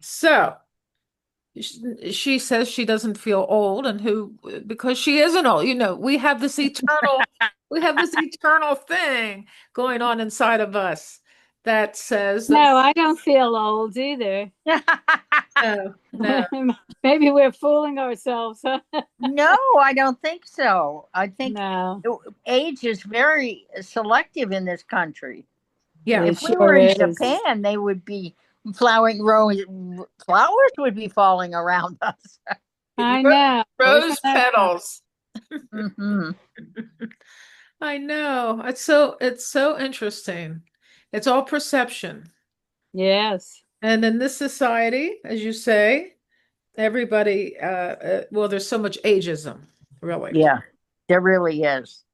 So she says she doesn't feel old, and because she isn't old. We have this eternal thing going on inside of us that says that No, I don't feel old either. no, no, Maybe we're fooling ourselves, huh? No, I don't think so. I think No, age is very selective in this country. yeah, it If we were sure in is. Japan, they would be flowers would be falling around us. I know. Isn't rose that fun? petals. Hmm. I know. It's so interesting. It's all perception. Yes. And in this society, as you say, everybody, well, there's so much ageism, really. Yeah, there really is.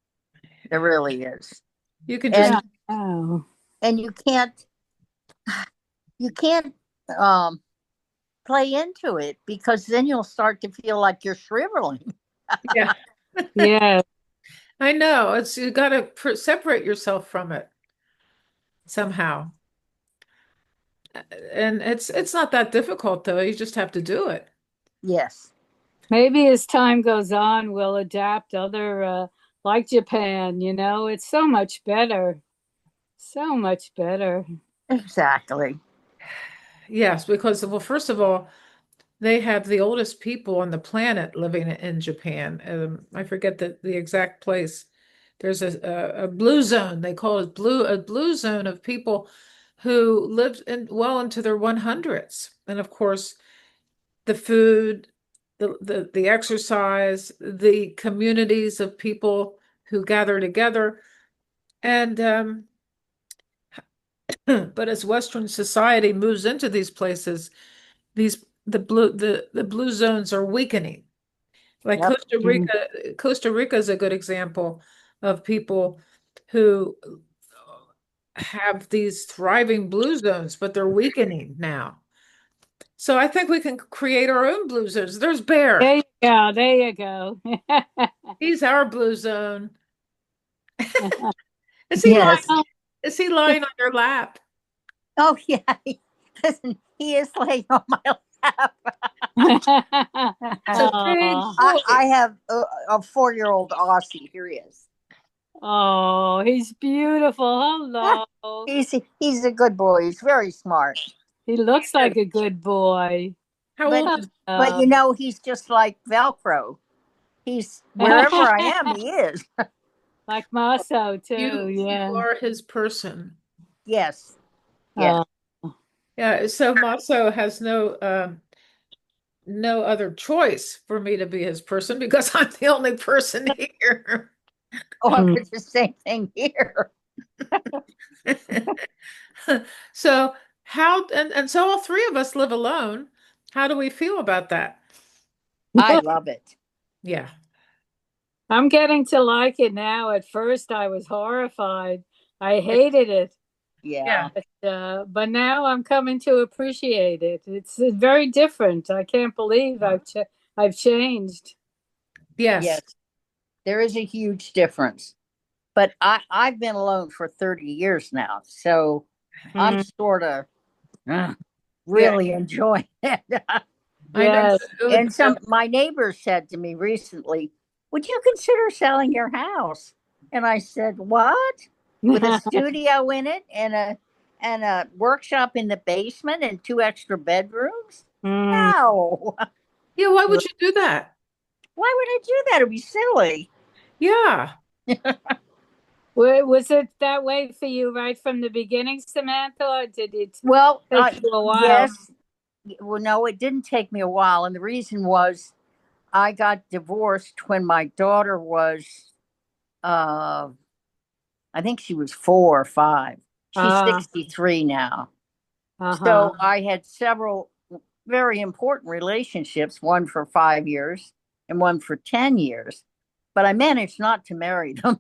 There really is. You can just, Yeah. And Oh. and you can't um play into it because then you'll start to feel like you're shriveling. yeah, Yeah. I know. You got to separate yourself from it somehow. And it's not that difficult though. You just have to do it. Yes, Maybe as time goes on, we'll adapt other, like Japan, it's so much better. So much better. exactly. Yes, because well, first of all, they have the oldest people on the planet living in Japan. I forget the exact place. There's a blue zone. They call it a blue zone of people who lived well into their 100s. And of course, the food, the exercise, the communities of people who gather together. And but as Western society moves into these places, the blue zones are weakening. Like Yep. Mm. Costa Rica is a good example of people who have these thriving blue zones, but they're weakening now. So I think we can create our own blue zones. There's There Bear. you go. There you go. He's our blue zone. Is he lying? Yes. Is he lying on your lap? Oh yeah. Listen, he is laying on my lap. It's a big Oh, I boy. have a 4-year-old Aussie. Here he is. oh, he's beautiful. Hello. He's a good boy. He's very smart. He looks like a good boy. How But old is but Hello. he's just like Velcro. He's wherever I am, he is. Like Maso too. you Yeah. are his person. Yes. Yes. Oh, Yeah, so Maso has no other choice for me to be his person because I'm the only person here. Oh, mm. it's the same thing here. So and so all three of us live alone. How do we feel about that? I love it. Yeah. I'm getting to like it now. At first, I was horrified. I hated it. Yeah. Yeah. But now I'm coming to appreciate it. It's very different. I can't believe I've changed. Yes. Yes. There is a huge difference. But I've been alone for 30 years now. So I'm Mm, sort of Yeah. really enjoying it. I know. yes. And some my neighbor said to me recently, "Would you consider selling your house?" And I said, "What? With a studio in it and a workshop in the basement and two extra bedrooms? Mm. No. Yeah, why would you do that? Why would I do that? It'd be silly." Yeah. Was it that way for you right from the beginning, Samantha, or did it Well, take you a while? yes. Well, no, it didn't take me a while, and the reason was I got divorced when my daughter was uh I think she was 4 or 5. She's Ah, 63 now. uh-huh. So I had several very important relationships, one for 5 years and one for 10 years. But I managed not to marry them.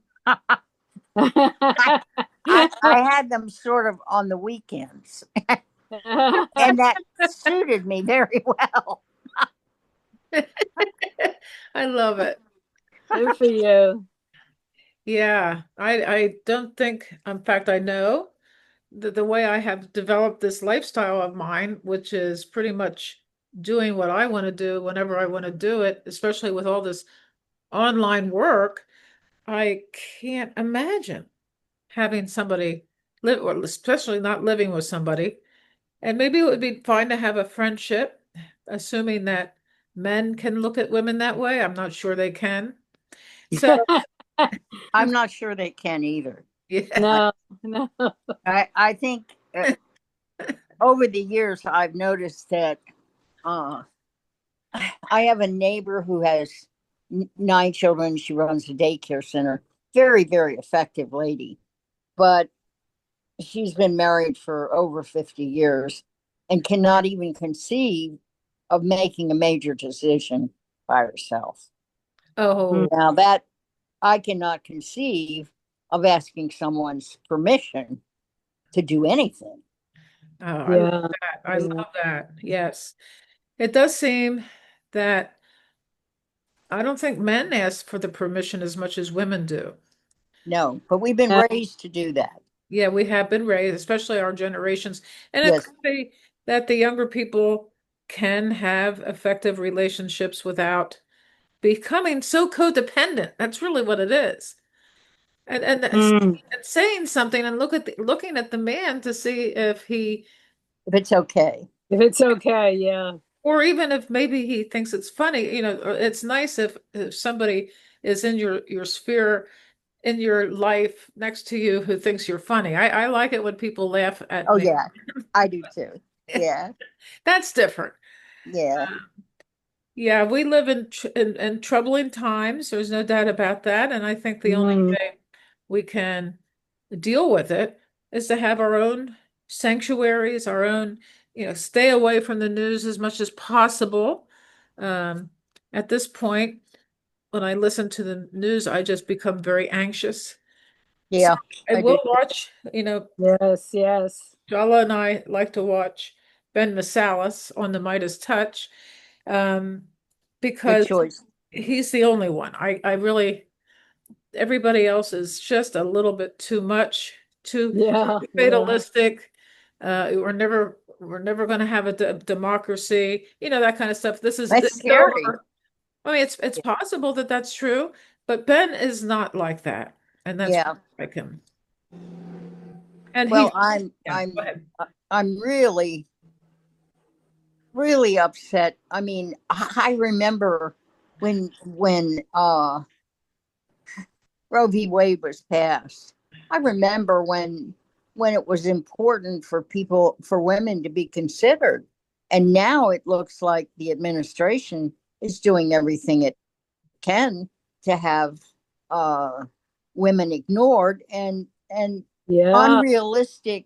I, I had them sort of on the weekends, and that suited me very well. I love it. Good for you. Yeah. I don't think, in fact, I know the way I have developed this lifestyle of mine, which is pretty much doing what I want to do whenever I want to do it, especially with all this online work, I can't imagine having somebody live, or especially not living with somebody. And maybe it would be fine to have a friendship, assuming that men can look at women that way. I'm not sure they can. So, I'm not sure they can either. yeah. No, no. I think over the years, I've noticed that uh, I have a neighbor who has 9 children. She runs a daycare center. Very, very effective lady. But she's been married for over 50 years and cannot even conceive of making a major decision by herself. Oh, Now, that I cannot conceive of asking someone's permission to do anything. I love Yeah. that. I Yeah. love that. Yes. It does seem that I don't think men ask for the permission as much as women do. No, but we've been Yeah. raised to do that. Yeah, we have been raised, especially our generations. And it Yes. could be that the younger people can have effective relationships without becoming so codependent. That's really what it is. Mm. And saying something and looking at the man to see if he, If it's okay. If it's okay, yeah. or even if maybe he thinks it's funny, or it's nice if somebody is in your sphere, in your life next to you who thinks you're funny. I like it when people laugh at Oh, me. yeah, I do too. Yeah, That's different. yeah, Yeah, we live in troubling times. There's no doubt about that. And I think the only Mm. way we can deal with it is to have our own sanctuaries, our own, stay away from the news as much as possible. Um, at this point, when I listen to the news, I just become very anxious. So yeah, I I do. will watch, Yes, yes. Jala and I like to watch Ben Masalis on the Midas Touch, um, Good because choice. he's the only one. I really, everybody else is just a little bit too much, too Yeah, yeah. fatalistic. We're never going to have a democracy, that kind of stuff. That's It's scary. over. I mean, it's possible that that's true, but Ben is not like that, and that's Yeah. why I like him. And Well, he, yeah, go ahead. I'm really, really upset. I mean, I remember when Roe v. Wade was passed. I remember when it was important for women to be considered. And now it looks like the administration is doing everything it can to have uh, women ignored and Yeah. unrealistic.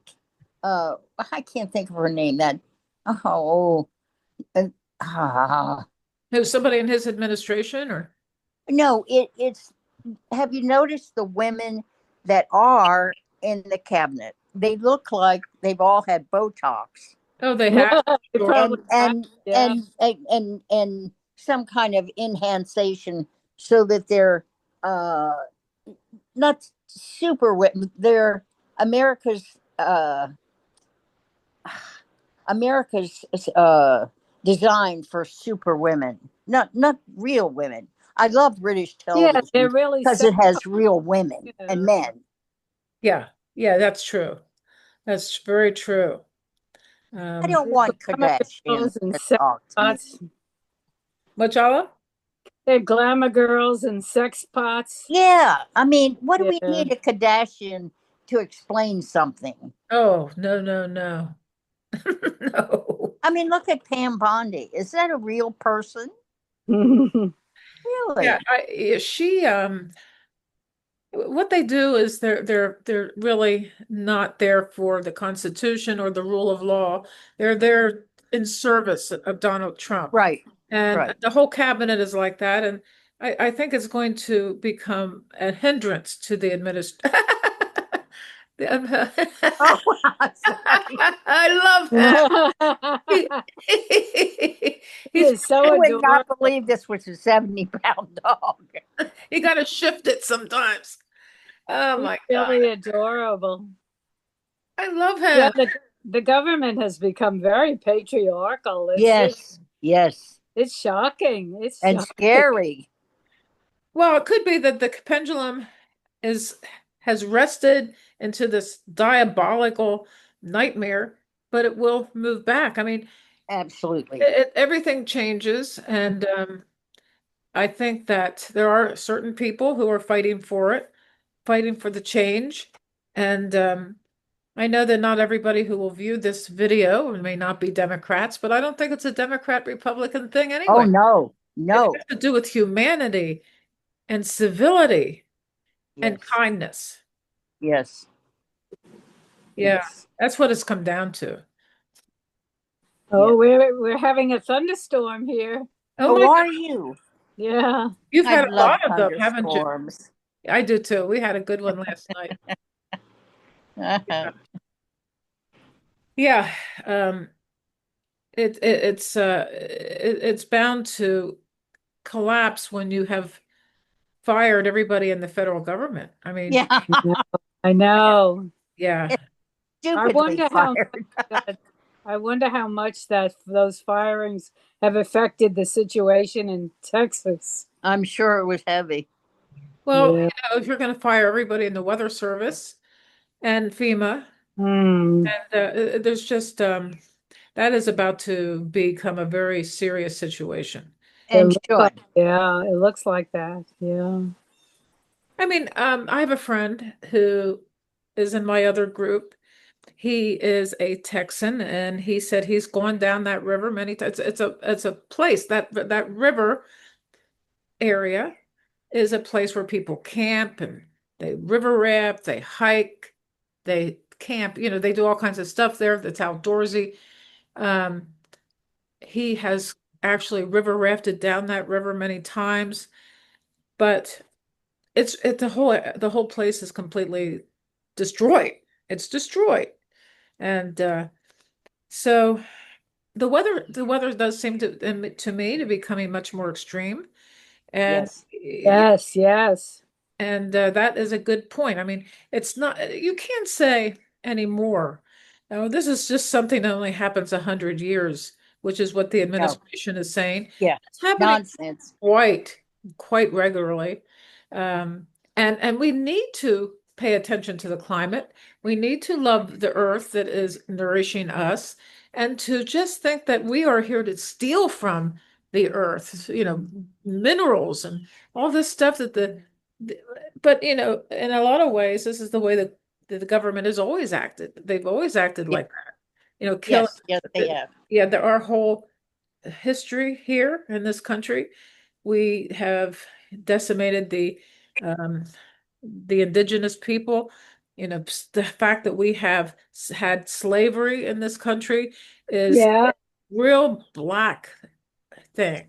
I can't think of her name. That oh, uh, ah. Who, somebody in his administration, or No, it's. Have you noticed the women that are in the cabinet? They look like they've all had Botox oh, they Yeah, have. they Sure. probably have. Yeah. and some kind of enhancement so that they're uh not super women. They're America's uh America's designed for super women, not real women. I love British Yeah, they're television really because it has real women yeah. and men. Yeah, yeah, that's true. That's very true. I don't They're want glamour Kardashians girls and to sex talk to me. pots. Machala? They're glamour girls and sex pots. Yeah, I mean, what do we Yeah. need a Kardashian to explain something? Oh, no, no, no. No. I mean, look at Pam Bondi. Is that a real person? Yeah, Really? she what they do is they're really not there for the Constitution or the rule of law. They're there in service of Donald Trump. Right, And right. the whole cabinet is like that. And I think it's going to become a hindrance to the administration. Oh, sorry. I love that. He He's is so I would not adorable. believe this was a 70-pound dog. he got to shift it sometimes. Oh He's my God. really adorable. I love Yeah, him. the government has become very patriarchal. Yes, yes, It's shocking. It's and shocking. scary. Well, it could be that the pendulum is has rested into this diabolical nightmare, but it will move back. I mean, Absolutely. everything changes, and I think that there are certain people who are fighting for it, fighting for the change, and I know that not everybody who will view this video may not be Democrats, but I don't think it's a Democrat Republican thing Oh anyway. no, It no. has to do with humanity and civility and Yes, kindness. yes, Yeah, yes. that's what it's come down to. Yeah. Oh, we're having a thunderstorm here. Oh Oh, my are God, you? Yeah. you've I had a love lot of them, haven't you? thunderstorms. I do too. We had a good one last night. Yeah, um, it's bound to collapse when you have fired everybody in the federal government. I mean, Yeah, I know. yeah. I stupidly wonder how fired. that I wonder how much that those firings have affected the situation in Texas. I'm sure it was heavy. Well, Yeah. if you're going to fire everybody in the Weather Service and FEMA, Hmm. and there's just that is about to become a very serious situation. It And looks like, should. yeah, it looks like that. Yeah. I mean, I have a friend who is in my other group. He is a Texan, and he said he's gone down that river many times. It's a place that river area is a place where people camp and they river raft, they hike, they camp. You know, they do all kinds of stuff there that's outdoorsy. Um, he has actually river rafted down that river many times, but the whole place is completely destroyed. It's destroyed. And so the weather does seem to me to be becoming much more extreme. And Yes. Yes, yes. that is a good point. I mean, it's not, you can't say anymore. Oh, this is just something that only happens 100 years, which is what the No. administration is saying. Yeah. It's happening Nonsense. quite, quite regularly. Um, and we need to pay attention to the climate. We need to love the earth that is nourishing us and to just think that we are here to steal from the earth, minerals and all this stuff the- but in a lot of ways, this is the way that the government has always acted. They've always acted Yeah. like that. Killing. Yes. Yes, they have. Yeah, there our whole history here in this country. We have decimated um, the indigenous people. The fact that we have had slavery in this country is Yeah. real black thing.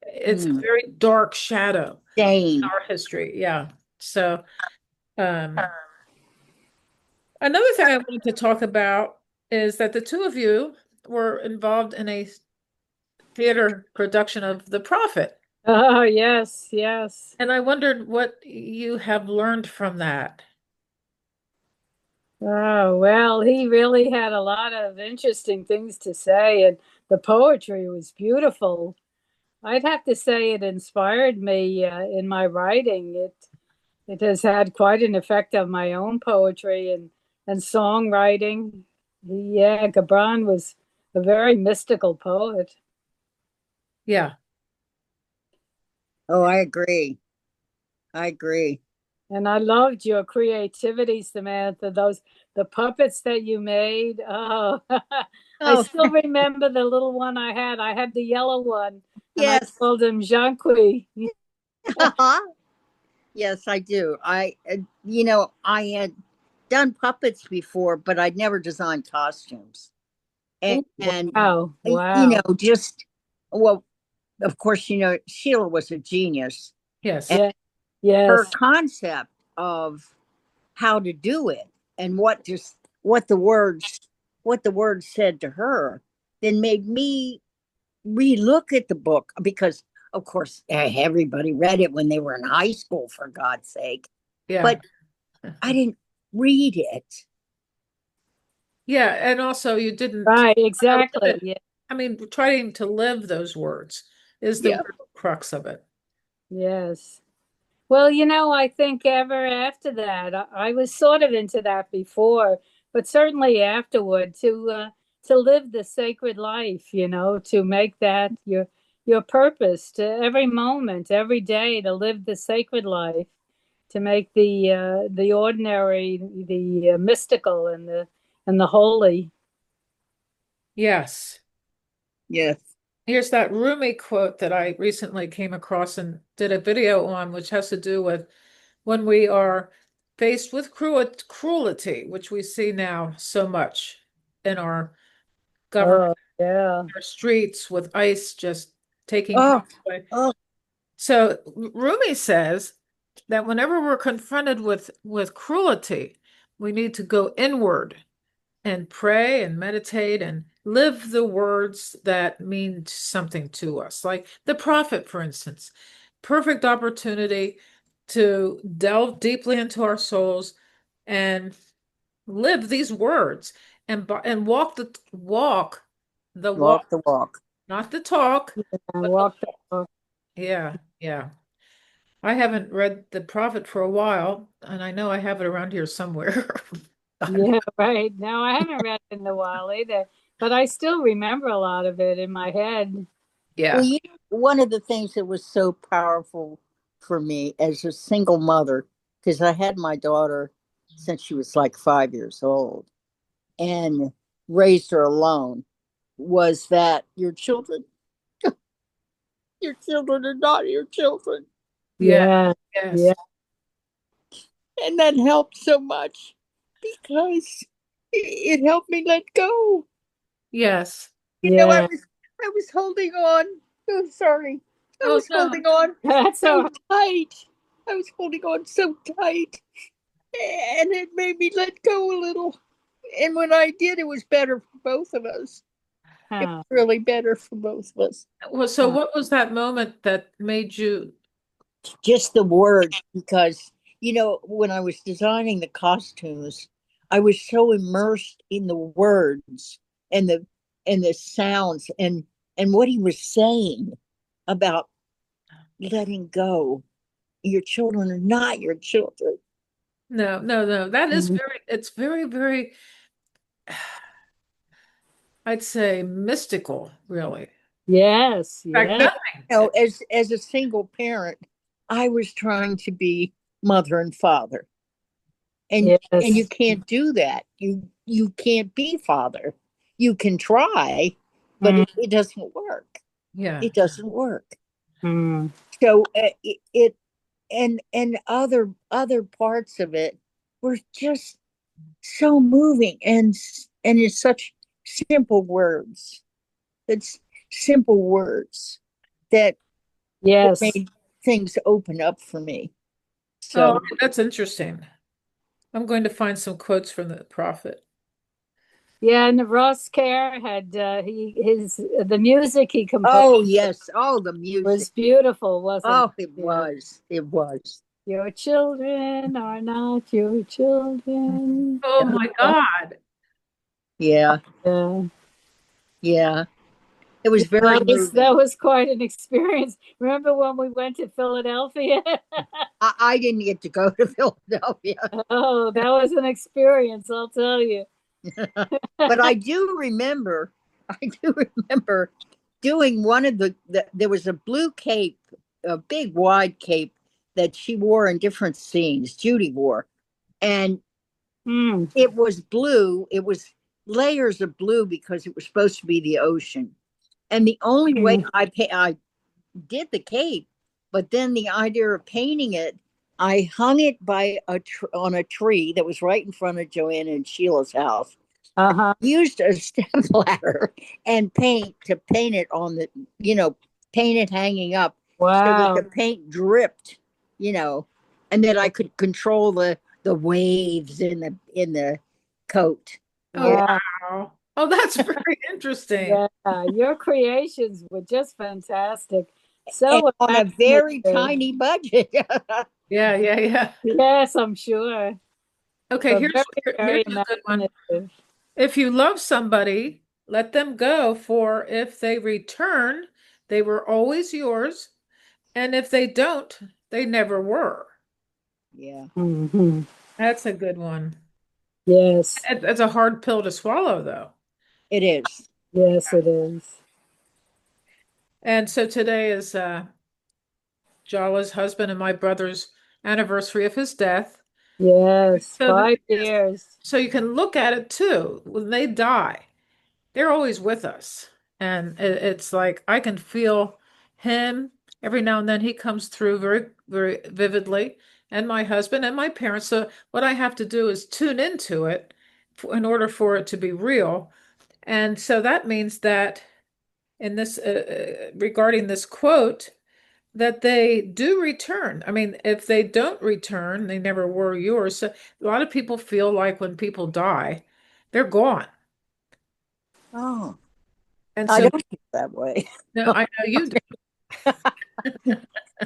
It's a Hmm. very dark shadow in Shame. our history. Yeah. So, um, another thing I wanted to talk about is that the two of you were involved in a theater production of The Prophet. Oh, yes, yes. And I wondered what you have learned from that. Oh, well, he really had a lot of interesting things to say, and the poetry was beautiful. I'd have to say it inspired me in my writing. It has had quite an effect on my own poetry and songwriting. Yeah, Gabran was a very mystical poet. Yeah. Oh, I agree. I agree. And I loved your creativity, Samantha. The puppets that you made. Oh, I Oh, still remember the little one I had. I had the yellow one, and I yes. called him Jean-Qui. Yes, I do. I had done puppets before, but I'd never designed costumes. And Wow, you wow. know, just well, of course, Sheila was a genius. Yes. And Yeah, her yes, concept of how to do it and what the words said to her then made me relook at the book because of course everybody read it when they were in high school, for God's sake. Yeah. But I didn't read it Yeah, and also you didn't Right, try to live exactly. it. Yeah. I mean, trying to live those words is the Yeah. real crux of it. Yes. Well, I think ever after that, I was sort of into that before, but certainly afterward to live the sacred life, to make that your purpose to every moment, every day, to live the sacred life, to make the ordinary, the mystical, and the holy. Yes. Yes. Here's that Rumi quote that I recently came across and did a video on, which has to do with when we are faced with cruelty, which we see now so much in our government, Oh, yeah. our streets, with ICE just taking Oh, people away. oh, So Rumi says that whenever we're confronted with cruelty, we need to go inward and pray and meditate and live the words that mean something to us. Like the prophet, for instance, perfect opportunity to delve deeply into our souls and live these words and walk the walk, walk the walk. not the talk, And but the walk the walk. walk. Yeah, yeah. I haven't read The Prophet for a while, and I know I have it around here somewhere. Yeah, right. No, I haven't read it in a while either, but I still remember a lot of it in my head. Well, Yeah. one of the things that was so powerful for me as a single mother, because I had my daughter since she was like 5 years old and raised her alone, was that your children are not your children. Yeah. Yeah, Yes. yeah, And that helped so much because it helped me let go. Yes. yeah. I was holding on. Oh, sorry. I Oh was no. holding on That's so all tight. I was holding on so tight. And it made me let go a little. And when I did, it was better for both of us. It right. was really better for both of us. Well, so what was that moment that made you? Just the words, because, when I was designing the costumes, I was so immersed in the words and the sounds and what he was saying about letting go. Your children are not your children. No, no, no. That is Mhm. it's very, very, I'd say mystical, really. Yes, Like yeah, nothing. As a single parent, I was trying to be mother and father. And you yes. can't do that. You can't be father. You can try, but Mm, it doesn't work. Yeah. It doesn't work. mm. So it and other parts of it were just so moving, and it's such simple words. It's simple words that Yes. made things open up for me. Oh, So that's interesting. I'm going to find some quotes from the prophet. Yeah, and Ross Kerr had the music he composed oh yes, oh the music. was beautiful, wasn't Oh, it? it Yeah. was. It was. Your children are not your children. Oh my God. Yeah, Yeah. yeah. It was very That moving. was quite an experience. Remember when we went to Philadelphia? I didn't get to go to Philadelphia, Oh, that was an experience, I'll tell you. but I do remember. I do remember doing one of there was a blue cape, a big wide cape that she wore in different scenes. Judy wore, and Mm, it was blue. It was layers of blue because it was supposed to be the ocean. And the only way mm. I did the cape, but then the idea of painting it, I hung it on a tree that was right in front of Joanna and Sheila's house. Uh-huh. Used a step ladder and paint it on the, paint it hanging up so that the Wow. paint dripped, you know, and that I could control the waves in the coat. Oh, Yeah. Wow. wow. Oh, that's very interesting. Yeah. Your creations were just fantastic. And So on a very imaginative. tiny budget. Yeah, yeah, yeah. Yes, I'm sure. Okay, But very, here's very a good one. imaginative. If you love somebody, let them go, for if they return, they were always yours, and if they don't, they never were. Yeah, Hmm. That's a good one. Yes, That's a hard pill to swallow, though. it is. yes, it is. And so today is Jala's husband and my brother's anniversary of his death. Yes, So, 5 years. so you can look at it too. When they die, they're always with us. And it's like I can feel him every now and then. He comes through very, very vividly, and my husband and my parents. So what I have to do is tune into it in order for it to be real. And so that means that in this, regarding this quote, that they do return. I mean, if they don't return, they never were yours. So a lot of people feel like when people die, they're gone. Oh, And I so, don't feel that way. no, I know you do.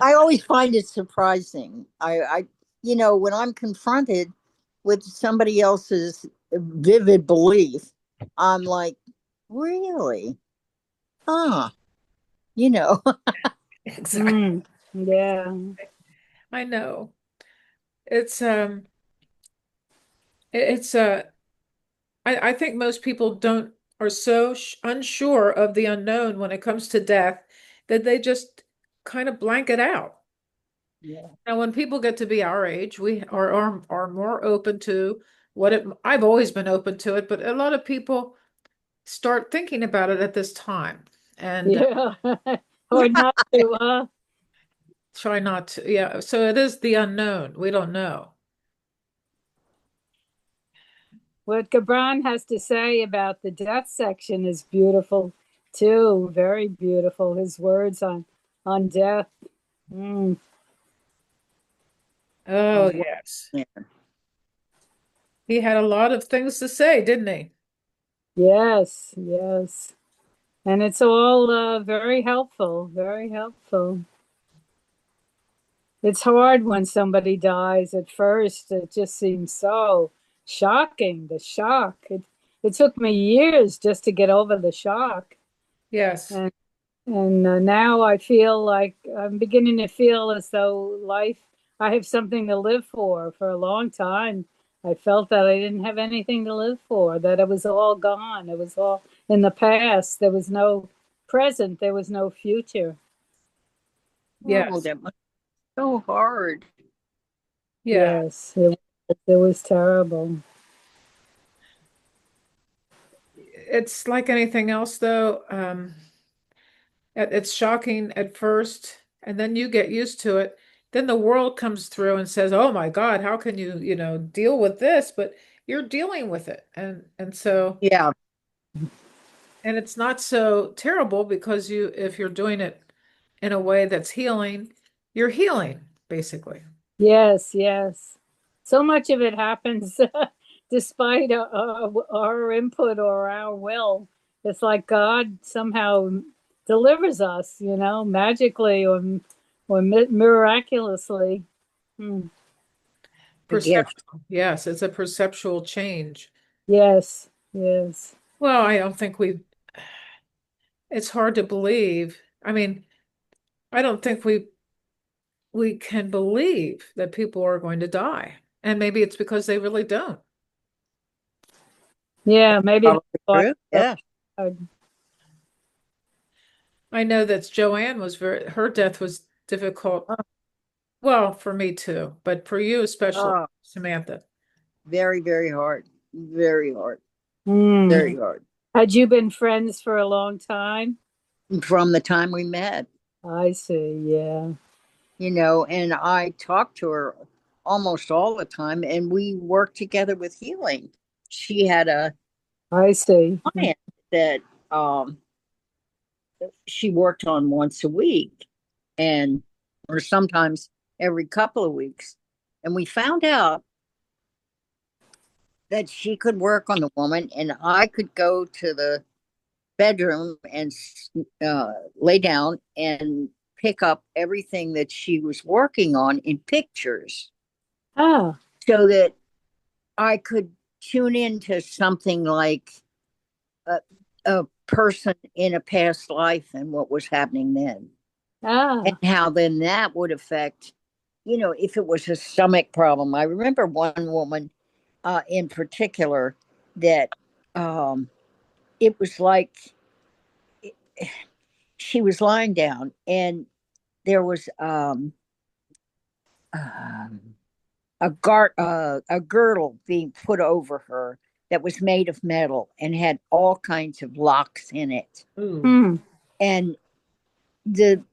I always find it surprising. When I'm confronted with somebody else's vivid belief, I'm like, really? Huh? You know, Exactly. Mm, yeah. I know. It's it's I think most people don't are so unsure of the unknown when it comes to death that they just kind of blank it out. yeah. Now, when people get to be our age, we are more open to what it. I've always been open to it, but a lot of people start thinking about it at this time and Yeah. Yeah, Or not to, try not to. Yeah, so it is the unknown. We don't know. what Gabran has to say about the death section is beautiful too. Very beautiful. His words on death. Mm, Oh, oh, yes. yeah. He had a lot of things to say, didn't he? yes, yes. And it's all very helpful, very helpful. It's hard when somebody dies at first. It just seems so shocking, the shock. It took me years just to get over the shock. Yes. And now I feel like I'm beginning to feel as though I have something to live for. For a long time, I felt that I didn't have anything to live for, that it was all gone. It was all in the past. There was no present, there was no future. Oh, Yes. that must be so hard. Yeah. Yes, it was terrible. It's like anything else, though. It's shocking at first, and then you get used to it. Then the world comes through and says, "Oh my God, how can you, deal with this?" But you're dealing with it, and so Yeah. and it's not so terrible because if you're doing it in a way that's healing, you're healing basically. Yes, yes. So much of it happens despite our input or our will. It's like God somehow delivers us, magically or miraculously. Hmm. A gift. Perceptual. Yes, it's a perceptual change. Yes, yes. Well, I don't think it's hard to believe. I mean, I don't think we can believe that people are going to die. And maybe it's because they really don't. Yeah, maybe the Probably thought true. so Yeah. hard. I know that Joanne her death was difficult. Oh, Well, for me too, but for you especially, oh, Samantha. very, very hard. Very hard. Hmm. Very hard. Had you been friends for a long time? From the time we met, I see. Yeah, and I talked to her almost all the time, and we worked together with healing. She had a I see. client that um, she worked on once a week, and or sometimes every couple of weeks. And we found out that she could work on the woman, and I could go to the bedroom and lay down and pick up everything that she was working on in pictures Ah, so that I could tune into something like a person in a past life and what was happening then, and Ah, how then that would affect, if it was a stomach problem. I remember one woman in particular that it was like she was lying down and there was um, a girdle being put over her that was made of metal and had all kinds of locks in it. Ooh. hmm. And the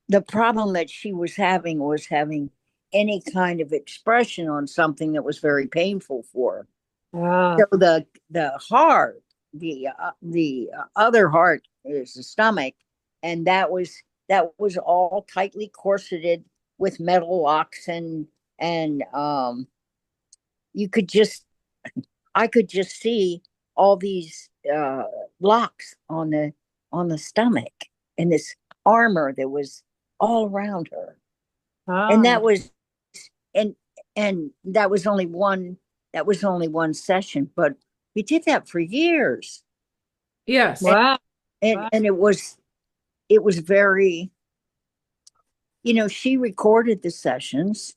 the problem that she was having any kind of expression on something that was very painful for her. Ah, So the heart, the other heart is the stomach, and that was all tightly corseted with metal locks, and you could just I could just see all these locks on the stomach and this armor that was all around her, and ah, and that was only one session, but we did that for years, Yes. and wow, and, wow. and it was very, she recorded the sessions,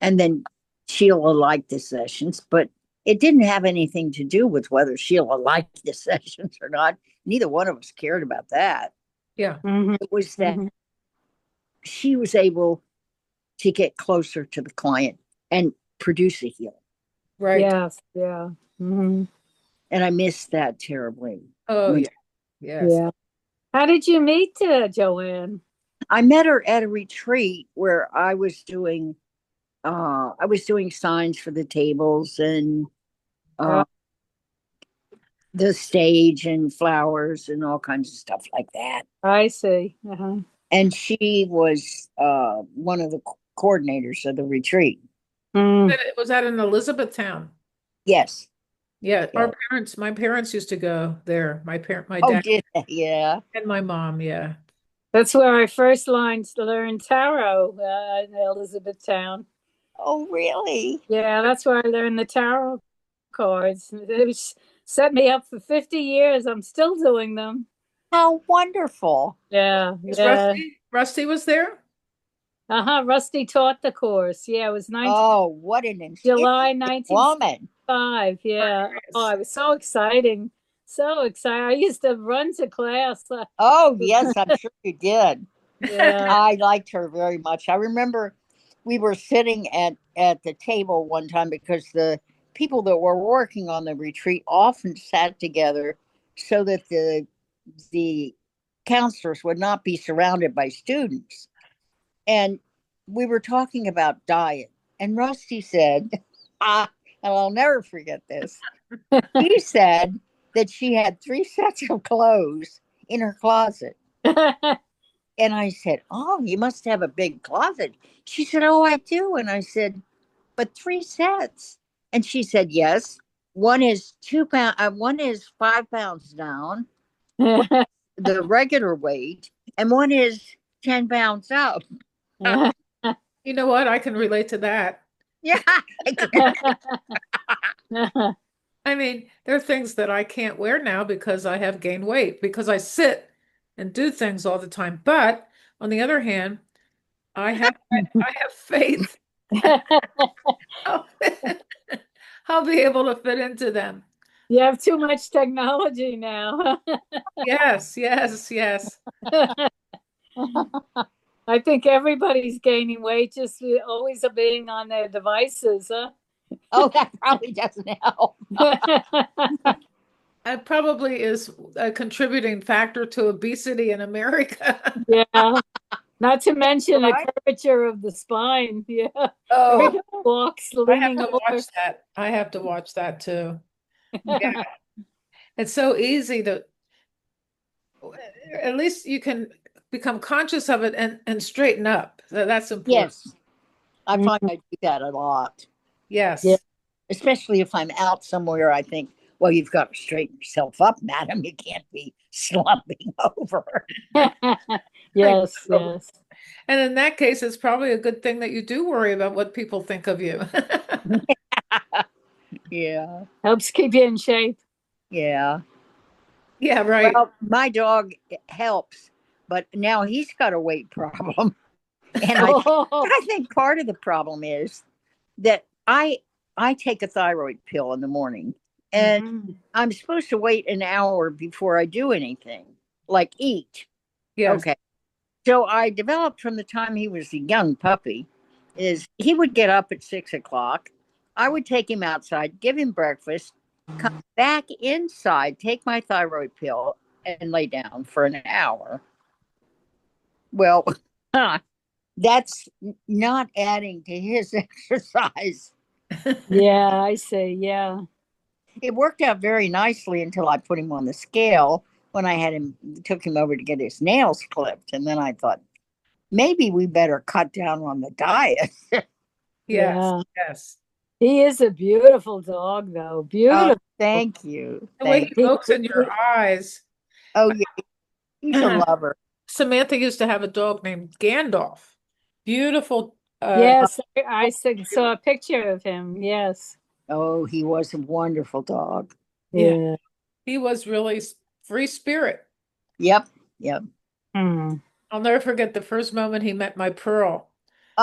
and then Sheila liked the sessions, but it didn't have anything to do with whether Sheila liked the sessions or not. Neither one of us cared about that. Yeah. Hmm. It was that Hmm. she was able to get closer to the client and produce a healing. Right. Yes, yeah. Hmm. And I missed that terribly. Oh, When yeah. Yes. Yeah. How did you meet Joanne? I met her at a retreat where I was doing signs for the tables and Uh, uh, the stage and flowers and all kinds of stuff like that. I see. Uh-huh. And she was one of the coordinators of the retreat. Mm. It was at in Elizabethtown. Yes. Yeah, Yeah. my parents used to go there. My Oh, dad did yeah. and my mom. Yeah. That's where I first learned tarot in Elizabethtown. Oh, really? Yeah, that's where I learned the tarot cards. Set me up for 50 years. I'm still doing them. How wonderful. Yeah, Was yeah. Rusty was there? Uh-huh. Rusty taught the course. Yeah, it was Oh, what an July intimidating woman. 1965. Yeah. Oh, Yes. it was so exciting. So exciting. I used to run to class. Oh, yes, I'm sure you did. Yeah. I liked her very much. I remember we were sitting at the table one time because the people that were working on the retreat often sat together so that the counselors would not be surrounded by students. And we were talking about diet. And Rusty said, and I'll never forget this. He said that she had 3 sets of clothes in her closet. And I said, "Oh, you must have a big closet." She said, "Oh, I do." And I said, "But 3 sets?" And she said, "Yes. One is 2 pound. One is 5 pounds down, one the regular weight, and one is 10 pounds up." You know what? I can relate to that. Yeah, I mean, there are things that I can't wear now because I have gained weight because I sit and do things all the time. But on the other hand, I have faith I'll, I'll be able to fit into them. You have too much technology now. Yes, yes, yes. I think everybody's gaining weight just always being on their devices, huh? oh, that probably doesn't help. That probably is a contributing factor to obesity in America. Yeah. Not to mention the Right? curvature of the spine. Yeah. Oh, Everybody walks I have leaning to over. watch that. I have to watch that too. Yeah, it's so easy to, at least you can become conscious of it and straighten up. That's important. Yes, I find I do that a lot, Yeah. Yes. especially if I'm out somewhere. I think, well, you've got to straighten yourself up, madam. You can't be slumping over. Yes, yes. And in that case, it's probably a good thing that you do worry about what people think of you. Yeah. Helps keep you in shape. Yeah. Yeah, right. Well, my dog helps, but now he's got a weight problem. And Oh, I think part of the problem is that I take a thyroid pill in the morning, and mhm. I'm supposed to wait an hour before I do anything, like eat. Yes. Okay. So I developed from the time he was a young puppy, is he would get up at 6 o'clock. I would take him outside, give him breakfast, come back inside, take my thyroid pill, and lay down for an hour. Well, that's not adding to his exercise. Yeah, I see. Yeah. It worked out very nicely until I put him on the scale when I had him, took him over to get his nails clipped. And then I thought, maybe we better cut down on the diet. Yes. Yeah. Yes. He is a beautiful dog, though. Oh, Beautiful. thank you. The way he Thank He, looks in your he- eyes. Oh, yeah, he's a lover. Samantha used to have a dog named Gandalf. Beautiful. yes, saw a picture of him. Yes. Oh, he was a wonderful dog. Yeah, Yeah. he was really free spirit. Yep. Yep. Hmm. I'll never forget the first moment he met my Pearl. He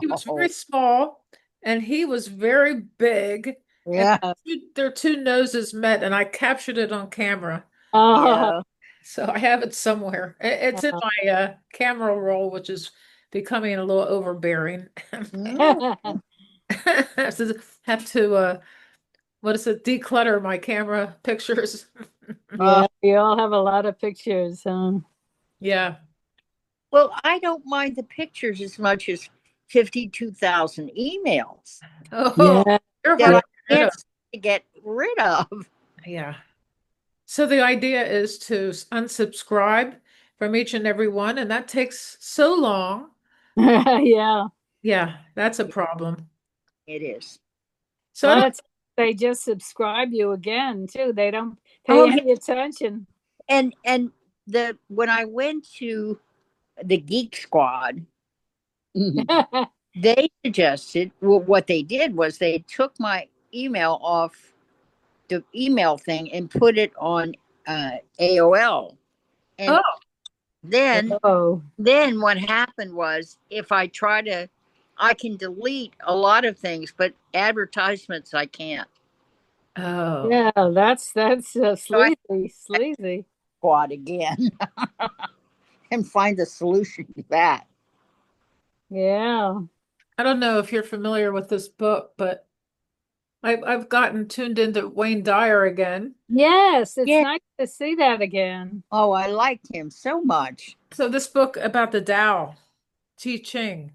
was Oh, very small and he was very big, and yeah. their two noses met, and I captured it on camera. Oh, Yeah. So I have it somewhere. It's in my camera roll, which is becoming a little overbearing. Mm. Have to what is it? Declutter my camera pictures. Uh, yeah. We all have a lot of pictures. Yeah. well, I don't mind the pictures as much as 52,000 emails Oh, Yeah. you're that hard Yeah. I to get rid can't of. seem to get rid of. Yeah. So the idea is to unsubscribe from each and every one, and that takes so long. Yeah. Yeah, that's a problem. It is. So A I lot don't, of times they just subscribe you again too. They don't pay Oh, yeah. any attention. And the when I went to the Geek Squad, they suggested, well, what they did was they took my email off the email thing and put it on AOL. And oh, then Oh, then what happened was, if I try to, I can delete a lot of things, but advertisements I can't. oh. yeah. That's So I sleazy. squad again and find a solution to that. Yeah. I don't know if you're familiar with this book, but I've gotten tuned into Wayne Dyer again. Yes, it's Yeah. nice to see that again. Oh, I liked him so much. So this book about the Tao, Te Ching,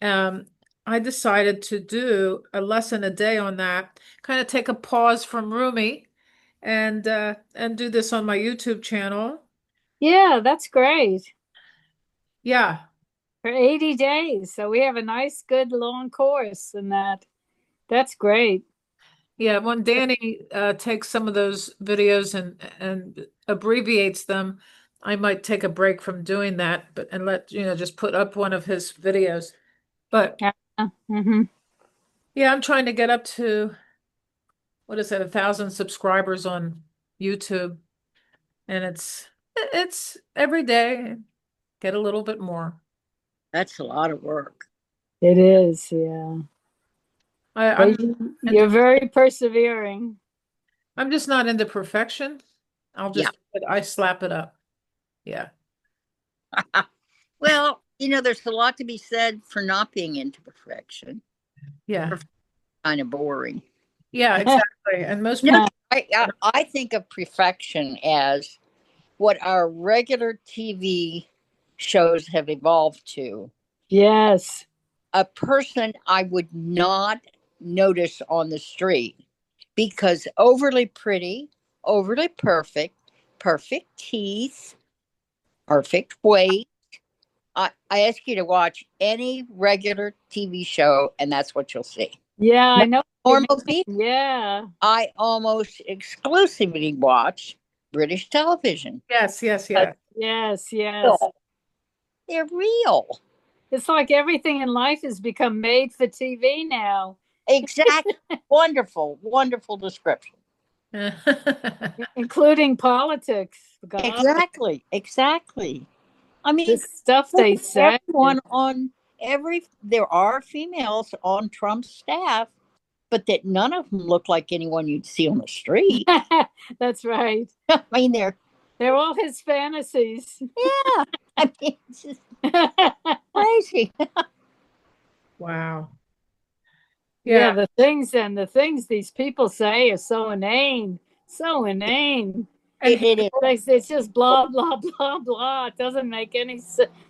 um, I decided to do a lesson a day on that, kind of take a pause from Rumi and do this on my YouTube channel. Yeah, that's great. Yeah. For 80 days. So we have a nice, good long course in that. That's great. Yeah, when Danny takes some of those videos and abbreviates them, I might take a break from doing that, but and let just put up one of his videos. But Yeah. Hmm. yeah, I'm trying to get up to what is it, 1,000 subscribers on YouTube, and it's every day get a little bit more. That's a lot of work. It is, yeah. I'm But you're very persevering. I'm just not into perfection. Yeah. I slap it up. Yeah. Well, there's a lot to be said for not being into perfection. Yeah. Kind of boring. Yeah, exactly. And most No, people, I think of perfection as what our regular TV shows have evolved to. Yes. A person I would not notice on the street because overly pretty, overly perfect, perfect teeth, perfect weight. I ask you to watch any regular TV show, and that's what you'll see. Yeah, I know. Normal people. Yeah. I almost exclusively watch British television. yes, yes, Uh, yes. Yes, yes. They're real. It's like everything in life has become made for TV now. Exact. Wonderful, wonderful description. including politics. God, Exactly, exactly. I the mean, stuff look they at say. everyone on there are females on Trump's staff, but that none of them look like anyone you'd see on the street. That's right. I mean, They're all his fantasies. yeah. I mean, it's just crazy. Wow. Yeah, Yeah. the things these people say are so inane, so inane. And It is. It's just blah blah blah blah. It doesn't make any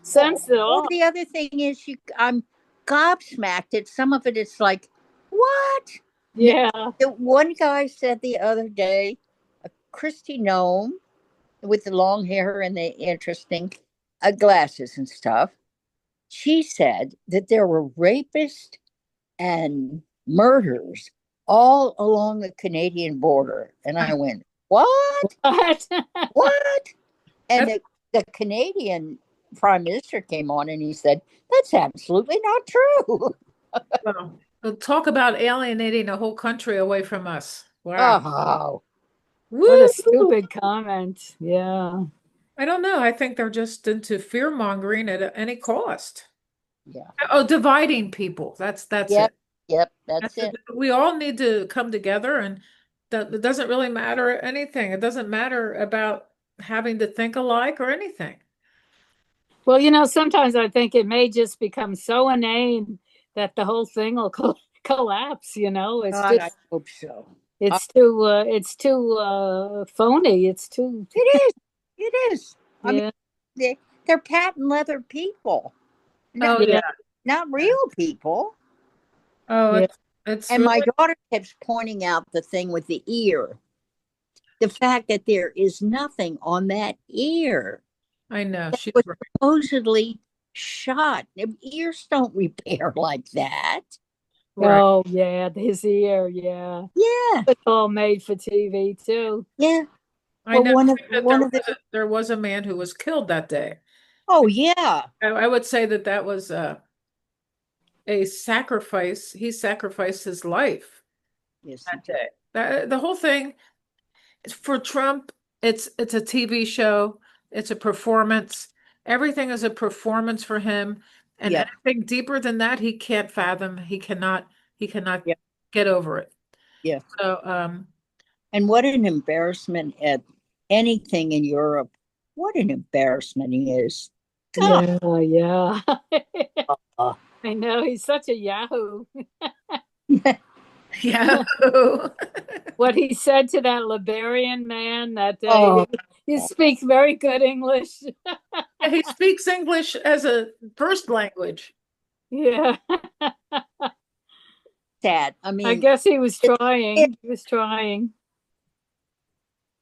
sense at Or all. the other thing is, I'm gobsmacked at some of it. It's like, what? Yeah. The one guy said the other day, Christy Nome with the long hair and the interesting glasses and stuff. She said that there were rapists and murders all along the Canadian border. And I went, what? What? What? And That's- the Canadian prime minister came on and he said, that's absolutely not true. well, talk about alienating a whole country away from us. Wow. Oh, What a Woo! stupid comment. Yeah. I don't know. I think they're just into fear mongering at any cost. yeah. Oh, dividing people. That's Yep. it. Yep. That's That's it. it. We all need to come together, and that it doesn't really matter anything. It doesn't matter about having to think alike or anything. Well, sometimes I think it may just become so inane that the whole thing will collapse. It's God, I just hope so. it's too phony. It's too It is. It is. I mean, yeah they're patent leather people, Oh yeah yeah. not real people. Oh, yeah. it's And my really, daughter keeps pointing out the thing with the ear, the fact that there is nothing on that ear I know she's was right. supposedly shot. Ears don't repair like that. Right. Oh yeah, his ear. Yeah, Yeah, it's all made for TV too. yeah. I Well, know that one of the there was a man who was killed that day. oh yeah, I would say that that was a sacrifice. He sacrificed his life yes, he that did. day. The whole thing for Trump, it's a TV show, it's a performance. Everything is a performance for him, and Yeah, anything deeper than that, he can't fathom. He cannot yeah, get over it. yeah. So, And what an embarrassment at anything in Europe. What an embarrassment he is. God, Yeah, yeah. uh, I know he's such a yahoo. yeah. What he said to that Liberian man that day. oh, You speak very good English. He speaks English as a first language. Yeah. sad. I I mean, guess he was it, trying. He was trying.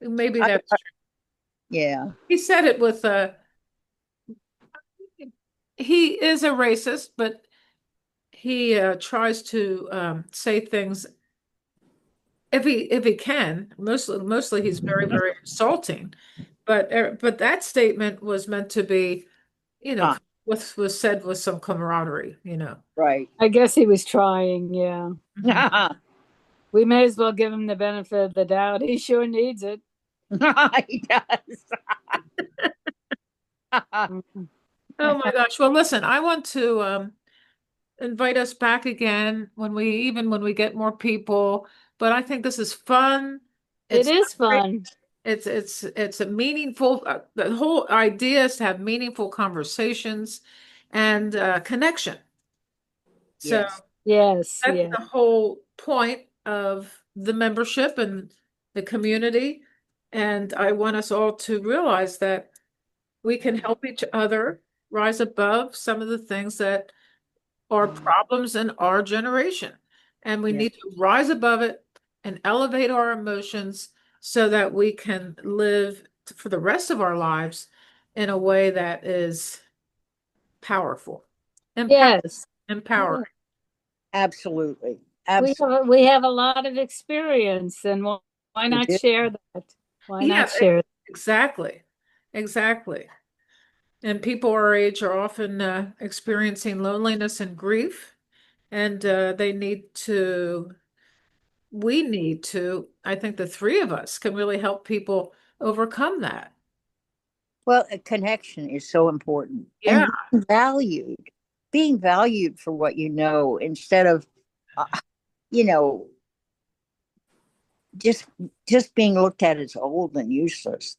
Maybe I, that's true. yeah, He said it with he is a racist, but he tries to say things if he can. Mostly he's very insulting. But that statement was meant to be, ah, was said with some camaraderie. right. I guess he was trying. Yeah. Mhm. We may as well give him the benefit of the doubt. He sure needs it. He does. Mhm. Oh my gosh. Well, listen, I want to invite us back again when we get more people. But I think this is fun. It It's is great. fun. It's a meaningful. The whole idea is to have meaningful conversations and connection. So Yes. Yes. that's Yeah. the whole point of the membership and the community. And I want us all to realize that we can help each other rise above some of the things that are problems in our generation. And we Yeah. need to rise above it and elevate our emotions so that we can live for the rest of our lives in a way that is powerful, Yes. empowering. Absolutely. We Absolutely. have we have a lot of experience, and why We not do. share that? Why not Yeah, share it? exactly. Exactly. And people our age are often experiencing loneliness and grief. and they need to, we need to, I think the three of us can really help people overcome that. Well, a connection is so important. Yeah. And being valued for what you know instead of, uh, you know, just just being looked at as old and useless.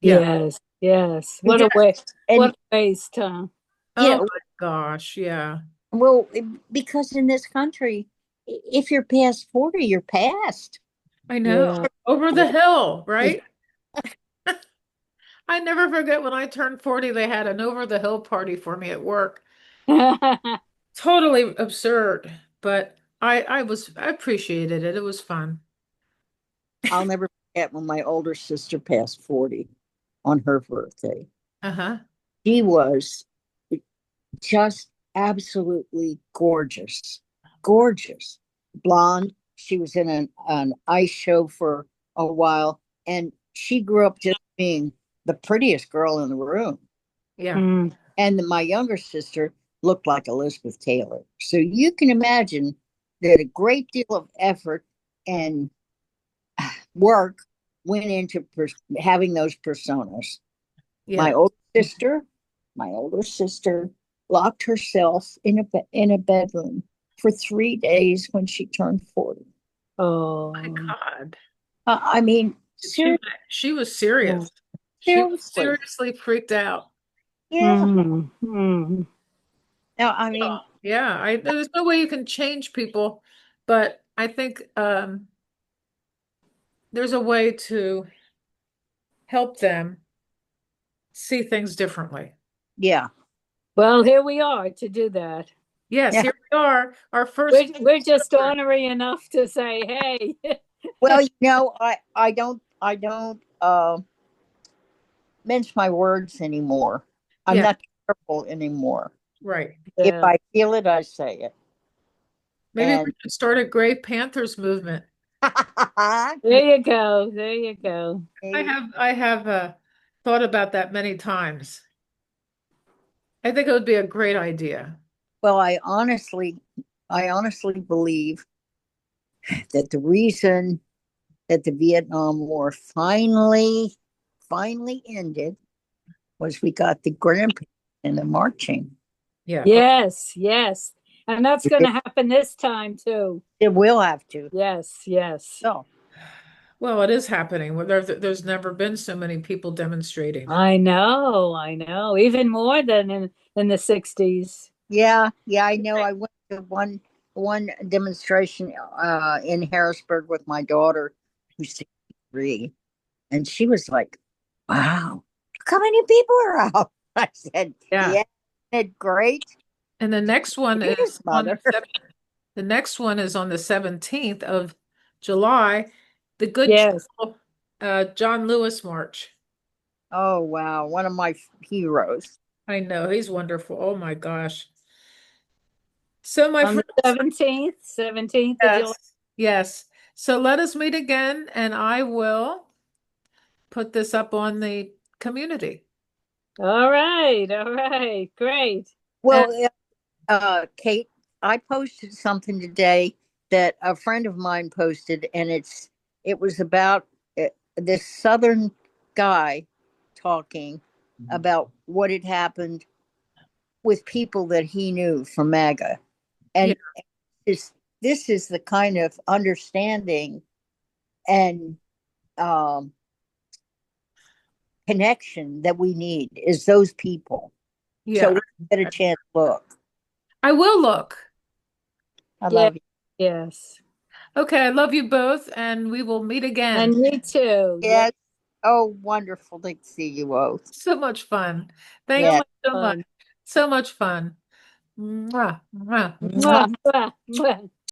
Yeah. Yes, yes. And What a just- waste. What and a waste, huh? Oh yeah, my gosh. Yeah. well, because in this country, if you're past 40, you're past. I know. Yeah. Over the hill, right? I never forget when I turned 40, they had an over the hill party for me at work. Totally absurd, but I appreciated it. It was fun. I'll never forget when my older sister passed 40 on her birthday. Uh-huh. She was just absolutely gorgeous, gorgeous, blonde. She was in an ice show for a while, and she grew up just being the prettiest girl in the room. Yeah. Mm. And my younger sister looked like Elizabeth Taylor. So you can imagine that a great deal of effort and work went into having those personas. Yeah. Sister, my older sister, locked herself in a bedroom for 3 days when she turned 40. Oh, My God. I mean, She was serious. She was seriously. seriously freaked out. Yeah. mm, mm. Now, I mean, Yeah, there's no way you can change people, but I think there's a way to help them see things differently. yeah. Well, here we are to do that. Yes, Yeah. here we are, our first. We're just ornery enough to say, hey. Well, I don't mince my words anymore. I'm Yeah, not careful anymore. right. If Yeah. I feel it, I say it. Maybe we And should start a Gray Panthers movement. There you go. There you go. I have thought about that many times. I think it would be a great idea. well, I honestly believe that the reason that the Vietnam War finally ended was we got the grandparents and the marching. Yeah. Yes, yes. And that's going to happen this time too. It will have to. Yes, yes. So, Well, it is happening. There's never been so many people demonstrating. I know. Even more than in the 60s. yeah, I know. I went to one demonstration in Harrisburg with my daughter, who's 63, and she was like, "Wow, look how many people are out." I said, Yeah. "Yeah, isn't it great?" And the next one It is is, on Mother. the next one is on the 17th of July, the Good Yes. Trouble, John Lewis March. Oh wow, one of my heroes. I know, he's wonderful. Oh my gosh. So my On the friends, 17th of July. yes. So let us meet again, and I will put this up on the community. All right. Great. Well, Kate, I posted something today that a friend of mine posted, and it was about this Southern guy talking about what had happened with people that he knew from MAGA, and this is the kind of understanding and um, connection that we need is those people. Yeah. So get a chance to look. I will look. I love you. Yes. Okay, I love you both, and we will meet again. And me too. Yes. Oh, wonderful to see you both. So much fun. Thank Yeah. you so much. So much fun. Mwah, mwah. Mwah, mwah, mwah.